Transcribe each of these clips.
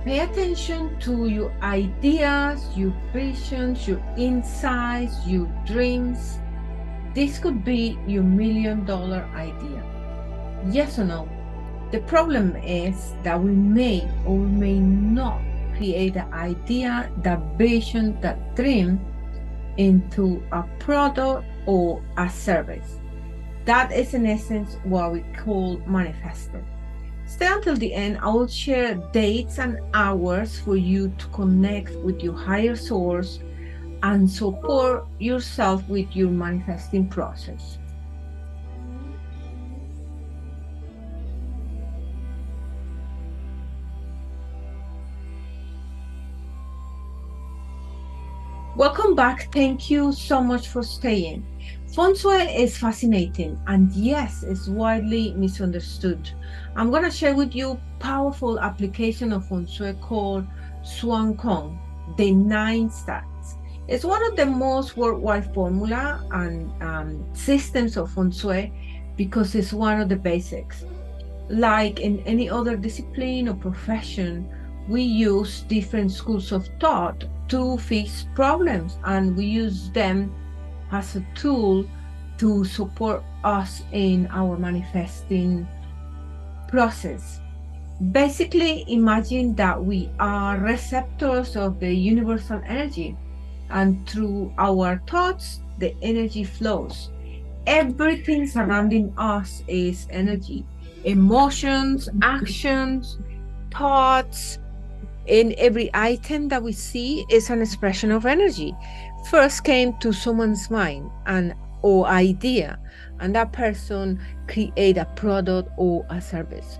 Pay attention to your ideas, your visions, your insights, your dreams. This could be your $1,000,000 idea. Yes or no? The problem is that we may or may not create the idea, the vision, that dream into a product or a service. That is in essence what we call manifesting. Stay until the end. I will share dates and hours for you to connect with your higher source and support yourself with your manifesting process. Welcome back. Thank you so much for staying. Feng Shui is fascinating and yes, it's widely misunderstood. I'm going to share with you powerful application of Feng Shui called Swan Kong, the 9 stars. It's one of the most worldwide formula and systems of Feng Shui because it's one of the basics. Like in any other discipline or profession, we use different schools of thought to fix problems, and we use them as a tool to support us in our manifesting process. Basically, imagine that we are receptors of the universal energy, and through our thoughts, the energy flows. Everything surrounding us is energy, emotions, actions, thoughts, in every item that we see is an expression of energy. First came to someone's mind and or idea, and that person create a product or a service.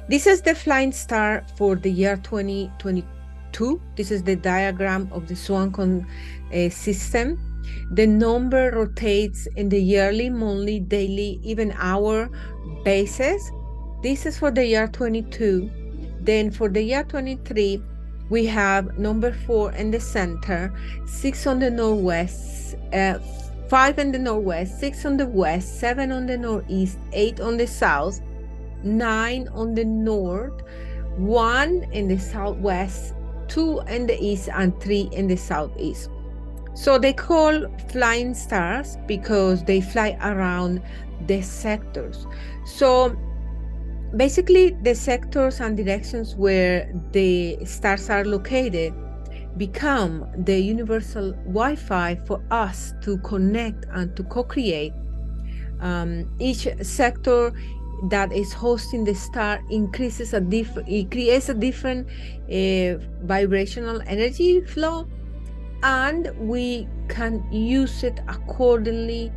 This is the flying star for the year 2022. This is the diagram of the Swan system. The number rotates in the yearly, monthly, daily, even hour basis. This is for the year 22. Then for the year 23, we have number 4 in the center, 6 on the northwest, 5 in the northwest, 6 on the west, 7 on the northeast, 8 on the south, 9 on the north, 1 in the southwest, 2 in the east, and 3 in the southeast. So they call flying stars because they fly around the sectors. So basically, the sectors and directions where the stars are located become the universal Wi-Fi for us to connect and to co-create. Each sector that is hosting the star increases it creates a different vibrational energy flow, and we can use it accordingly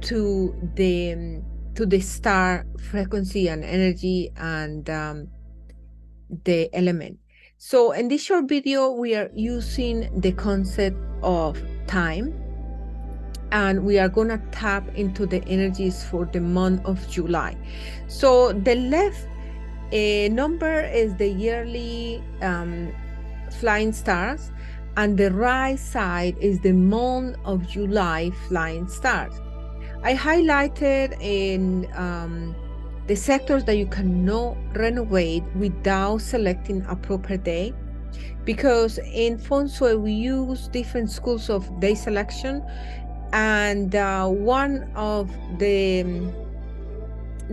to the star frequency and energy and the element. So in this short video, we are using the concept of time, and we are going to tap into the energies for the month of July. So the left number is the yearly flying stars, and the right side is the month of July flying stars. I highlighted in the sectors that you cannot renovate without selecting a proper day, because in Feng Shui we use different schools of day selection, and one of the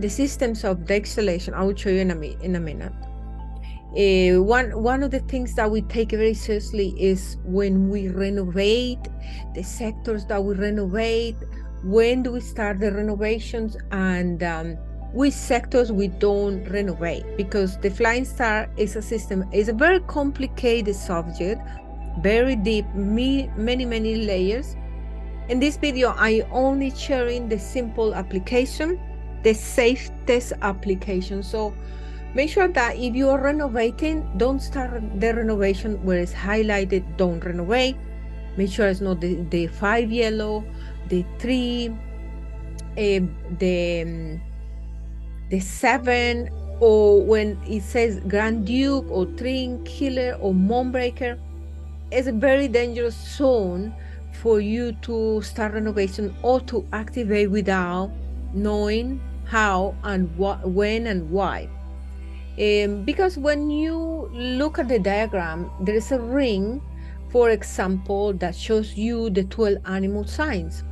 systems of day selection I will show you in a minute. One of the things that we take very seriously is when we renovate the sectors that we renovate. When do we start the renovations, and which sectors we don't renovate? Because the flying star is a system, is a very complicated subject, very deep, many layers. In this video, I only sharing the simple application, the safest application. So make sure that if you are renovating, don't start the renovation where it's highlighted, don't renovate. Make sure it's not the 5 yellow, the 3, the 7, or when it says Grand Duke or Train Killer or Moonbreaker. It's a very dangerous zone for you to start renovation or to activate without knowing how and what, when and why. Because when you look at the diagram, there is a ring, for example, that shows you the 12 animal signs.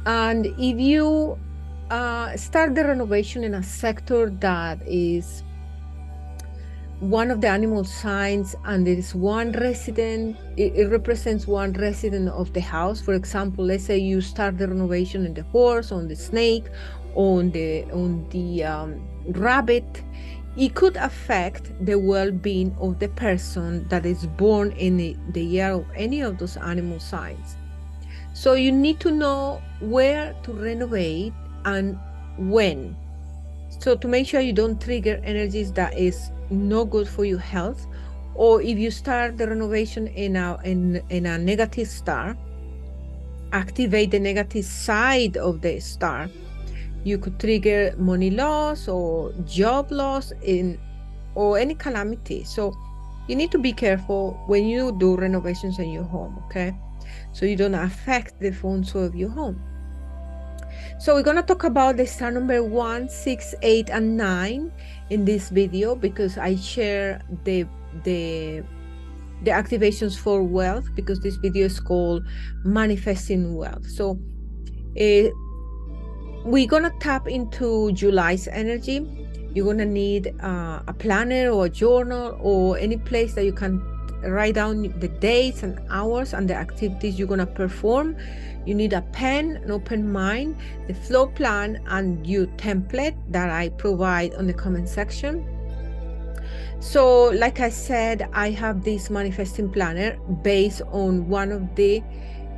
And if you start the renovation in a sector that is one of the animal signs and there is one resident, it represents one resident of the house. For example, let's say you start the renovation in the horse, on the snake, on the rabbit. It could affect the well-being of the person that is born in the year of any of those animal signs. So you need to know where to renovate and when. So to make sure you don't trigger energies that is no good for your health, or if you start the renovation in a negative star, activate the negative side of the star, you could trigger money loss or job loss or any calamity. So you need to be careful when you do renovations in your home, okay? So you don't affect the feng shui of your home. So we're going to talk about the star number 1, 6, 8, and 9 in this video, because I share the activations for wealth, because this video is called Manifesting Wealth. So we're going to tap into July's energy. You're going to need a planner or a journal or any place that you can write down the dates and hours and the activities you're going to perform. You need a pen, an open mind, the floor plan, and your template that I provide on the comment section. So like I said, I have this manifesting planner based on one of the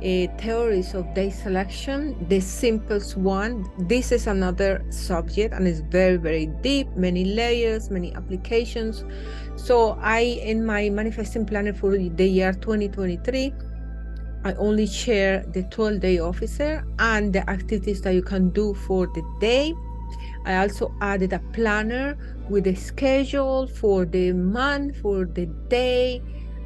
theories of day selection, the simplest one. This is another subject and it's very, very deep, many layers, many applications. So in my manifesting planner for the year 2023, I only share the 12-day officer and the activities that you can do for the day. I also added a planner with a schedule for the month, for the day,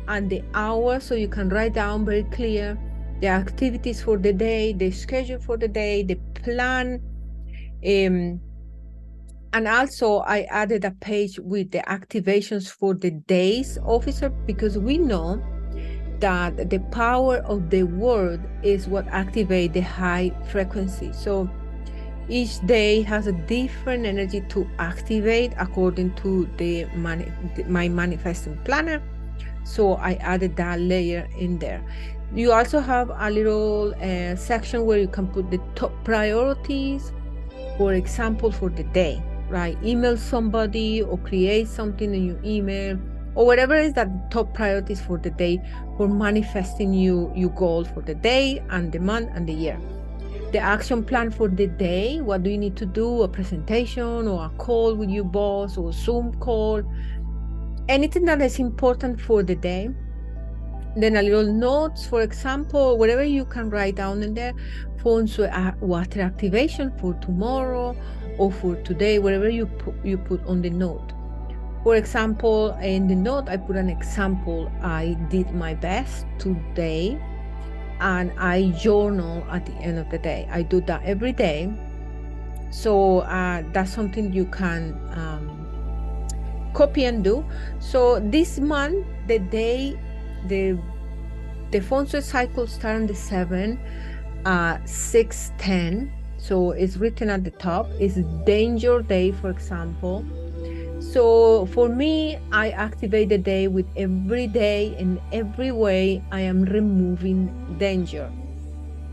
and the hour, so you can write down very clear the activities for the day, the schedule for the day, the plan. And also I added a page with the activations for the days officer, because we know that the power of the word is what activates the high frequency. So each day has a different energy to activate according to my manifesting planner. So I added that layer in there. You also have a little section where you can put the top priorities, for example, for the day, right? Email somebody or create something in your email, or whatever is that top priorities for the day for manifesting your goal for the day and the month and the year. The action plan for the day, what do you need to do? A presentation or a call with your boss or a Zoom call, anything that is important for the day. Then a little notes, for example, whatever you can write down in there. Feng Shui water activation for tomorrow or for today, whatever you put on the note. For example, in the note, I put an example. I did my best today, and I journal at the end of the day. I do that every day. So that's something you can copy and do. So this month, the Feng Shui cycle starts on the 7, 6/10. So it's written at the top. It's danger day, for example. So for me, I activate the day with every day, in every way I am removing danger.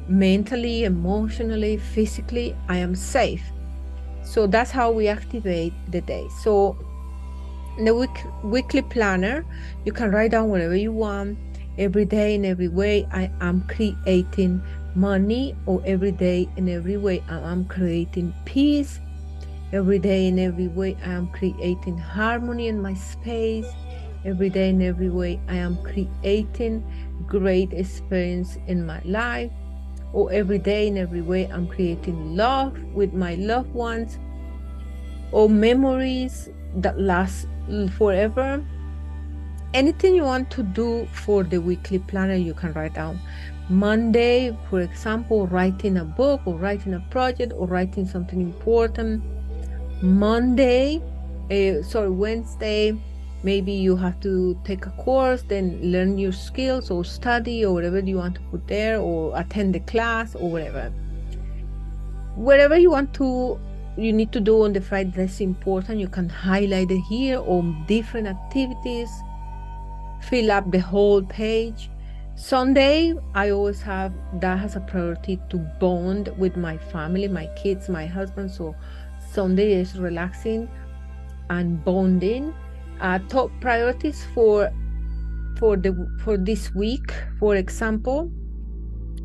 Mentally, emotionally, physically, I am safe. So that's how we activate the day. So in the weekly planner, you can write down whatever you want. Every day, in every way, I am creating money, or every day, in every way, I am creating peace. Every day, in every way, I am creating harmony in my space. Every day, in every way, I am creating great experience in my life. Or every day, in every way, I'm creating love with my loved ones, or memories that last forever. Anything you want to do for the weekly planner, you can write down. Monday, for example, writing a book or writing a project or writing something important. Monday, Wednesday, maybe you have to take a course, then learn your skills or study or whatever you want to put there, or attend the class or whatever. Whatever you need to do on the Friday that's important, you can highlight it here, or different activities, fill up the whole page. Sunday, I always have that as a priority to bond with my family, my kids, my husband. So Sunday is relaxing and bonding. Top priorities for this week, for example,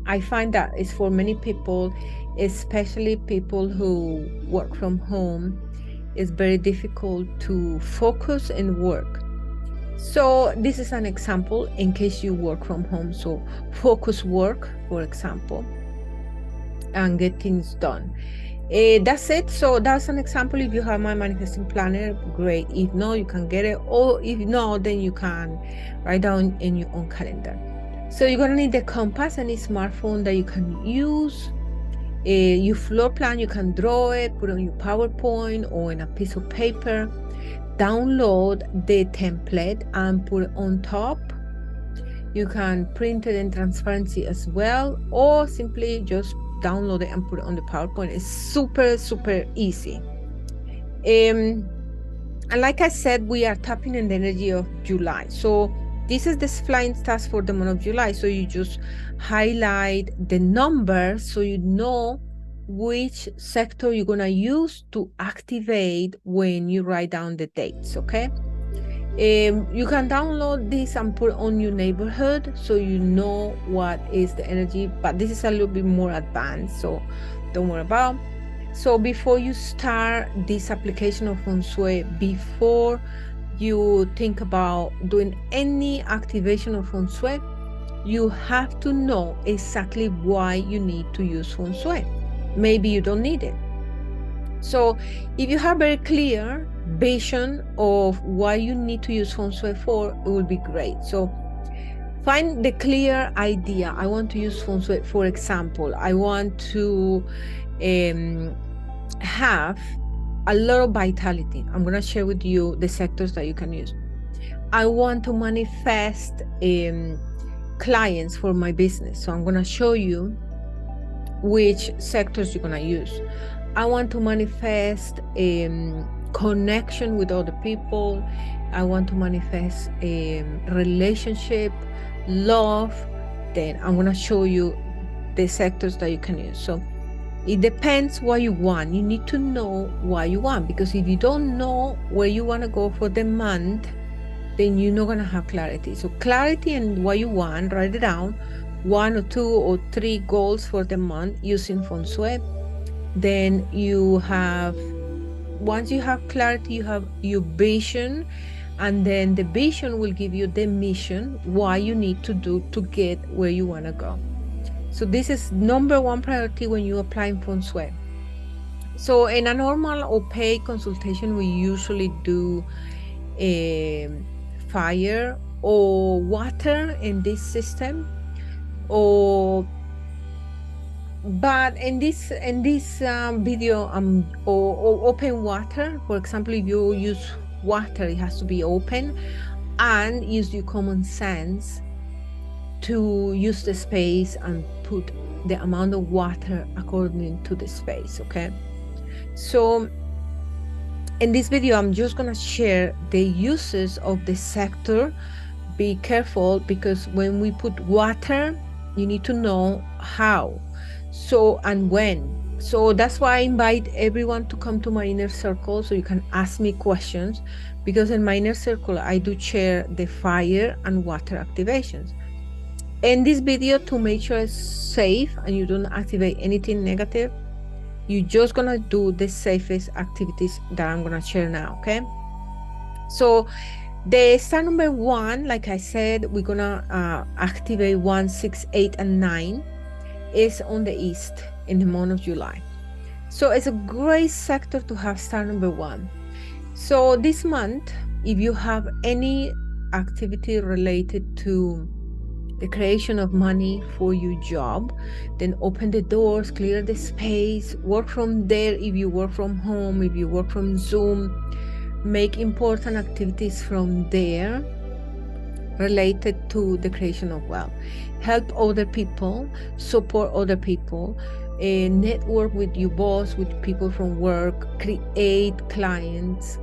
I find that it's for many people, especially people who work from home, it's very difficult to focus and work. So this is an example in case you work from home. So focus work, for example, and get things done. That's it. So that's an example. If you have my manifesting planner, great. If not, you can get it. Or if not, then you can write down in your own calendar. So you're gonna need the compass, any smartphone that you can use. Your floor plan, you can draw it, put it on your PowerPoint or in a piece of paper. Download the template and put it on top. You can print it in transparency as well, or simply just download it and put it on the PowerPoint. It's super, super easy. And like I said, we are tapping in the energy of July. So this is the flying stars for the month of July. So you just highlight the numbers so you know which sector you're going to use to activate when you write down the dates, okay? You can download this and put on your neighborhood so you know what is the energy, but this is a little bit more advanced, so don't worry about. So before you start this application of Feng Shui, before you think about doing any activation of Feng Shui, you have to know exactly why you need to use Feng Shui. Maybe you don't need it. So if you have very clear vision of why you need to use Feng Shui for, it will be great. So find the clear idea. I want to use Feng Shui, for example. I want to have a lot of vitality. I'm going to share with you the sectors that you can use. I want to manifest clients for my business. So I'm going to show you which sectors you're going to use. I want to manifest connection with other people. I want to manifest a relationship, love. Then I'm going to show you the sectors that you can use. So it depends what you want. You need to know what you want, because if you don't know where you want to go for the month, then you're not going to have clarity. So clarity and what you want, write it down, 1 or 2 or 3 goals for the month using Feng Shui. Then you have, once you have clarity, you have your vision, and then the vision will give you the mission, what you need to do to get where you want to go. So this is number 1 priority when you apply in Feng Shui. So in a normal or paid consultation, we usually do fire or water in this system, but in this video, or open water. For example, if you use water, it has to be open, and use your common sense to use the space and put the amount of water according to the space, okay? So in this video, I'm just gonna share the uses of the sector. Be careful, because when we put water, you need to know how, so, and when. So that's why I invite everyone to come to my inner circle so you can ask me questions, because in my inner circle, I do share the fire and water activations. In this video, to make sure it's safe and you don't activate anything negative, you're just gonna do the safest activities that I'm gonna share now, okay? So the star number 1, like I said, we're gonna activate 1, 6, 8, and 9 is on the east in the month of July. So it's a great sector to have star number 1. So this month, if you have any activity related to the creation of money for your job, then open the doors, clear the space, work from there. If you work from home, if you work from Zoom, make important activities from there related to the creation of wealth. Help other people, support other people, network with your boss, with people from work, create clients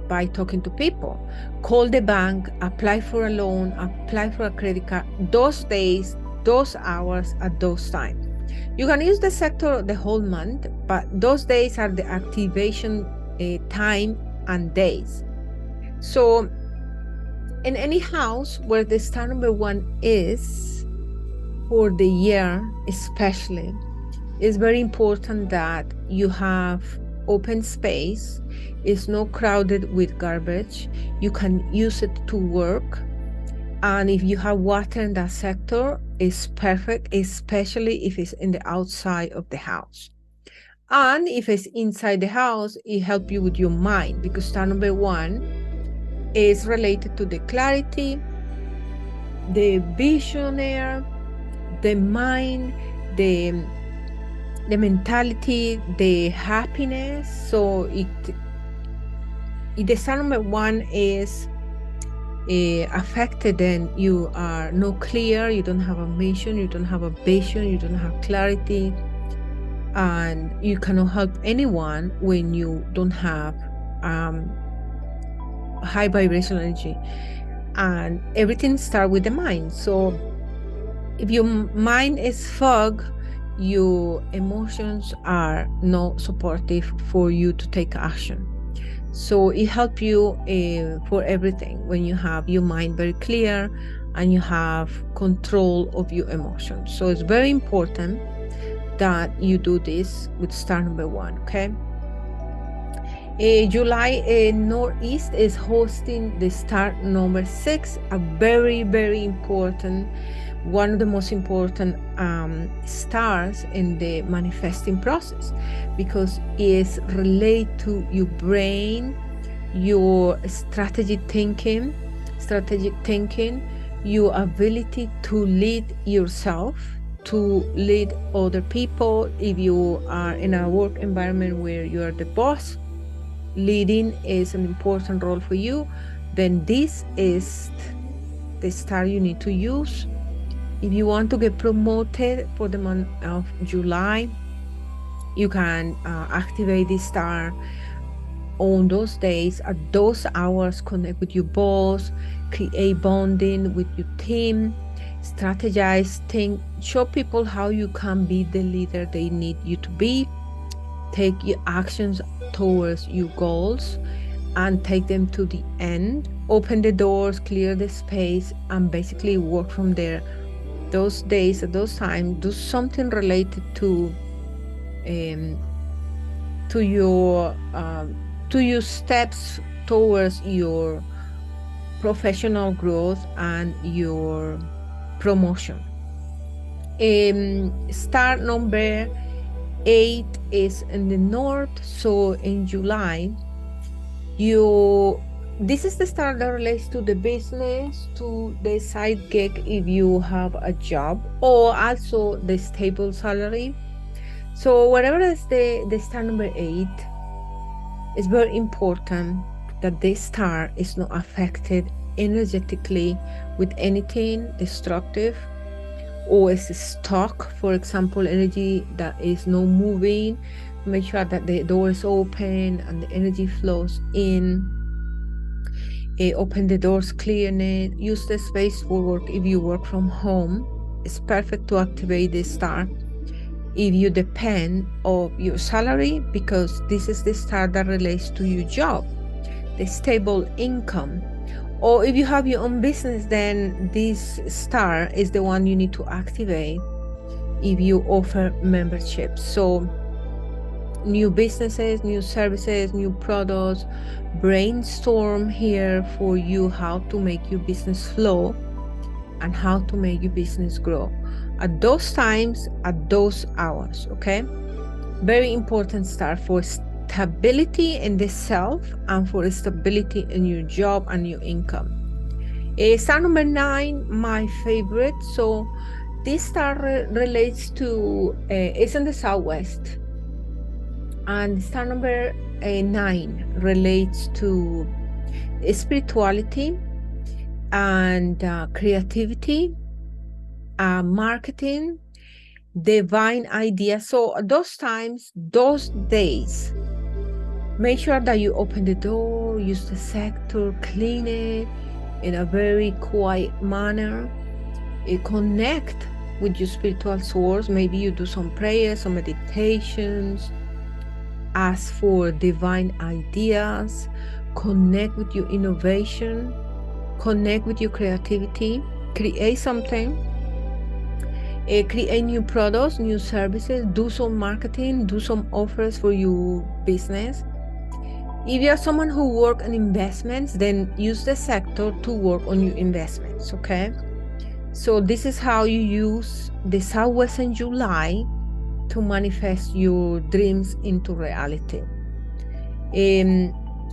by talking to people. Call the bank, apply for a loan, apply for a credit card, those days, those hours, at those times. You can use the sector the whole month, but those days are the activation time and days. So in any house where the star number 1 is for the year, especially, it's very important that you have open space. It's not crowded with garbage. You can use it to work. And if you have water in that sector, it's perfect, especially if it's in the outside of the house. And if it's inside the house, it helps you with your mind, because star number 1 is related to the clarity, the visionary, the mind, the mentality, the happiness. So if the star number 1 is affected, then you are not clear, you don't have a mission, you don't have a vision, you don't have clarity, and you cannot help anyone when you don't have high vibrational energy. And everything starts with the mind. So if your mind is fog, your emotions are not supportive for you to take action. So it helps you for everything when you have your mind very clear and you have control of your emotions. So it's very important that you do this with star number 1, okay? July, Northeast is hosting the star number 6, a very, very important, one of the most important stars in the manifesting process, because it's related to your brain, your strategic thinking, your ability to lead yourself, to lead other people. If you are in a work environment where you are the boss, leading is an important role for you, then this is the star you need to use. If you want to get promoted for the month of July, you can activate this star on those days, at those hours. Connect with your boss, create bonding with your team, strategize, think, show people how you can be the leader they need you to be. Take your actions towards your goals and take them to the end. Open the doors, clear the space, and basically work from there. Those days, at those times, do something related to your steps towards your professional growth and your promotion. Star number 8 is in the north. So in July, this is the star that relates to the business, to the side gig if you have a job, or also the stable salary. So whatever is the star number 8, it's very important that this star is not affected energetically with anything destructive, or is stuck. For example, energy that is not moving. Make sure that the door is open and the energy flows in. Open the doors, clear it. Use the space for work. If you work from home, it's perfect to activate this star. If you depend on your salary, because this is the star that relates to your job, the stable income. Or if you have your own business, then this star is the one you need to activate if you offer memberships. So new businesses, new services, new products, brainstorm here for you how to make your business flow and how to make your business grow at those times, at those hours, okay? Very important star for stability in the self and for stability in your job and your income. Star number 9, my favorite. So this star relates to, it's in the southwest. And star number 9 relates to spirituality and creativity, marketing, divine ideas. So those times, those days, make sure that you open the door, use the sector, clean it in a very quiet manner. Connect with your spiritual source. Maybe you do some prayers, some meditations, ask for divine ideas, connect with your innovation, connect with your creativity, create something, create new products, new services, do some marketing, do some offers for your business. If you're someone who work on investments, then use the sector to work on your investments, okay? So this is how you use the Southwestern July to manifest your dreams into reality.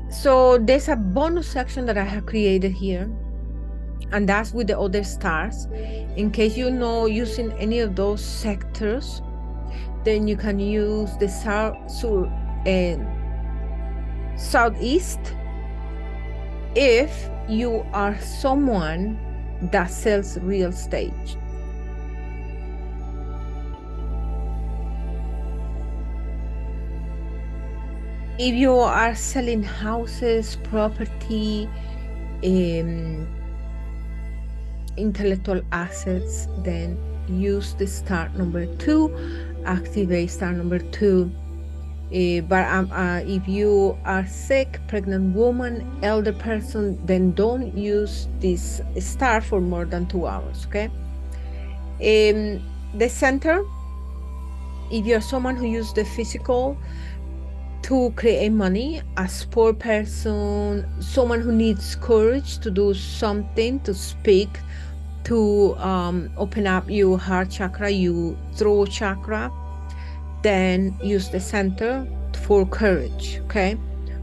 So there's a bonus section that I have created here, and that's with the other stars. In case you know using any of those sectors, then you can use the southeast if you are someone that sells real estate. If you are selling houses, property, intellectual assets, then use the star number 2, activate star number 2. But if you are sick, pregnant woman, elder person, then don't use this star for more than 2 hours, okay? The center, if you're someone who uses the physical to create money, a sport person, someone who needs courage to do something, to speak, to open up your heart chakra, your throat chakra, then use the center for courage, okay?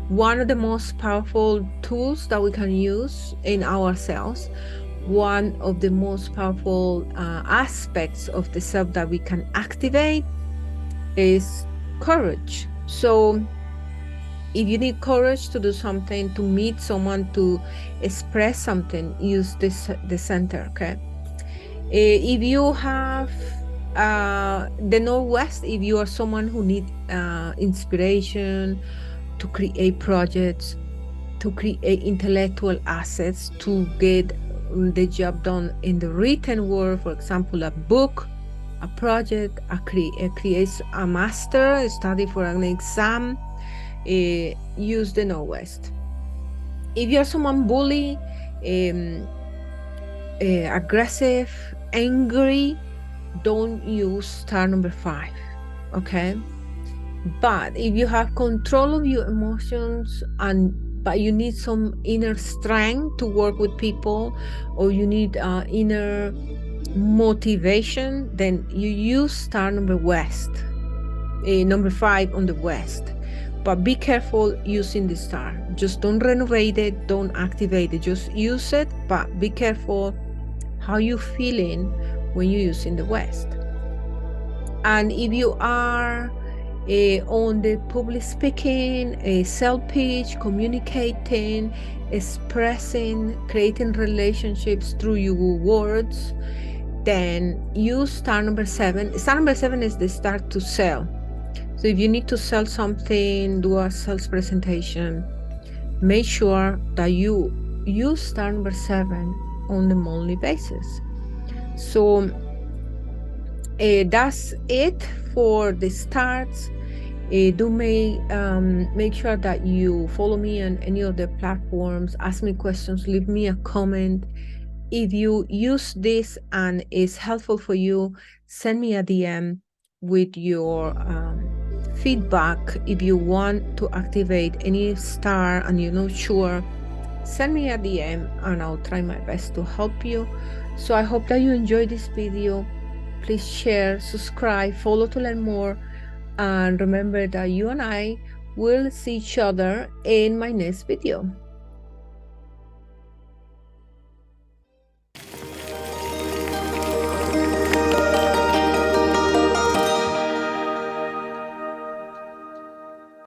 One of the most powerful tools that we can use in ourselves, one of the most powerful aspects of the self that we can activate is courage. So if you need courage to do something, to meet someone, to express something, use the center, okay? If you have the Northwest, if you are someone who needs inspiration to create projects, to create intellectual assets, to get the job done in the written world, for example, a book, a project, creates a master, a study for an exam, use the Northwest. If you're someone bully, aggressive, angry, don't use star number 5, okay? But if you have control of your emotions but you need some inner strength to work with people, or you need inner motivation, then you use star number west, number 5 on the west. But be careful using the star. Just don't renovate it, don't activate it, just use it, but be careful how you feeling when you're using the west. And if you are on the public speaking, self-pitch, communicating, expressing, creating relationships through your words, then use star number 7. Star number 7 is the star to sell. So if you need to sell something, do a sales presentation, make sure that you use star number 7 on a monthly basis. So that's it for the starts. Do make sure that you follow me on any of the platforms, ask me questions, leave me a comment. If you use this and it's helpful for you, send me a DM with your feedback. If you want to activate any star and you're not sure, send me a DM and I'll try my best to help you. So I hope that you enjoyed this video. Please share, subscribe, follow to learn more. And remember that you and I will see each other in my next video.